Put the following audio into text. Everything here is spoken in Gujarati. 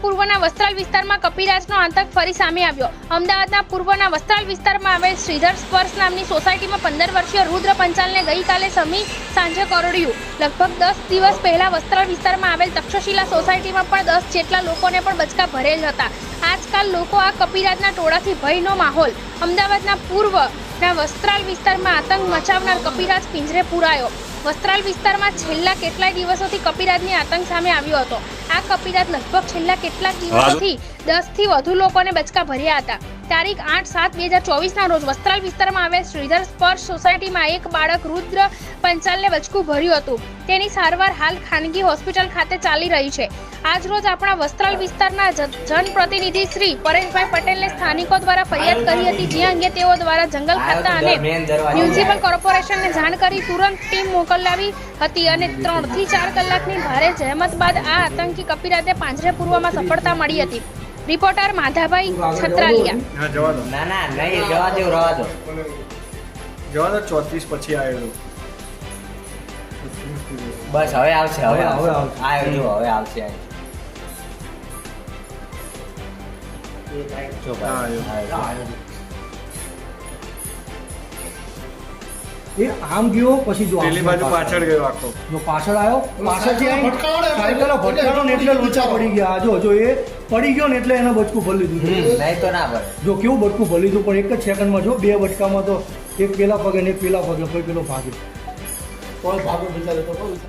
પૂર્વના વસ્ત્રાલ વિસ્તારમાં કપિરાજનો આતંક ફરી સામે આવ્યો। અમદાવાદના પૂર્વના વસ્ત્રાલ વિસ્તારમાં આવેલ શ્રીધર સ્પર્શ નામની સોસાયટીમાં 15 વર્ષીય રુદ્ર પંચાલને ગઈકાલે સાંજે કરડ્યું। લગભગ 10 દિવસ પહેલા વસ્ત્રાલ વિસ્તારમાં આવેલ તક્ષશિલા સોસાયટીમાં પણ 10 જેટલા લોકોને પણ બચકા ભરેલ હતા। આજકાલ લોકો આ કપિરાજના ટોળાથી ભયનો માહોલ। અમદાવાદના પૂર્વના વસ્ત્રાલ વિસ્તારમાં આતંક મચાવનાર કપિરાજ પિંજરે પુરાયો। વસ્ત્રાલ વિસ્તારમાં છેલ્લા કેટલાય દિવસોથી કપિરાજની આતંક સામે આવ્યો હતો। આ કપિરાજ લગભગ છેલ્લા કેટલાક દિવસોથી 10 થી વધુ લોકોને બચકા ભર્યા હતા। તારીખ 8/7/2024ના રોજ વસ્ત્રાલ વિસ્તારમાં આવેલ શ્રીધર સ્પર્શ સોસાયટીમાં એક બાળક રુદ્ર પંચાલને બચકું ભર્યું હતું। તેની સારવાર હાલ ખાનગી હોસ્પિટલ ખાતે ચાલી રહી છે। આજ રોજ આપણા વસ્ત્રાલ વિસ્તારના જનપ્રતિનિધિ શ્રી પરેશભાઈ પટેલને સ્થાનિકો દ્વારા ફરિયાદ કરી હતી, જે અંગે તેઓ દ્વારા જંગલ ખાતા અને મ્યુનિસિપલ કોર્પોરેશનને જાણ કરી તુરંત ટીમ મોકલાવી હતી અને 3 થી 4 કલાકની ભારે જહેમત બાદ આ આતંકી કપિરાજને પાંજરે પૂરવામાં સફળતા મળી હતી। રિપોર્ટર માધાભાઈ છત્રાલિયા। ના ના નહીં જવા દો, રવા દો 34 પછી આવેલો। બસ હવે આવશે, હવે આવ્યો જો, હવે આવશે જો ભાઈ એ આમ ગયો પછી જો પેલી બાજુ પાછળ ગયો આખો, જો પાછળ આવ્યો, પાછળથી સાયકલો ભટકાણો ને એટલે લોચા પડી ગયા। જો એ પડી ગયો ને એટલે એને બચકું ભરી લીધું। નહીં તો ના ભરે, જો કેવું બચકું ભરી લીધું, પણ એક જ સેકન્ડમાં જો 2 બચકામાં તો એક પેલા પગે ને એક પેલા પગે, કોઈ પેલો ભાગ્યો, કોઈ ભાગો બિચારો તો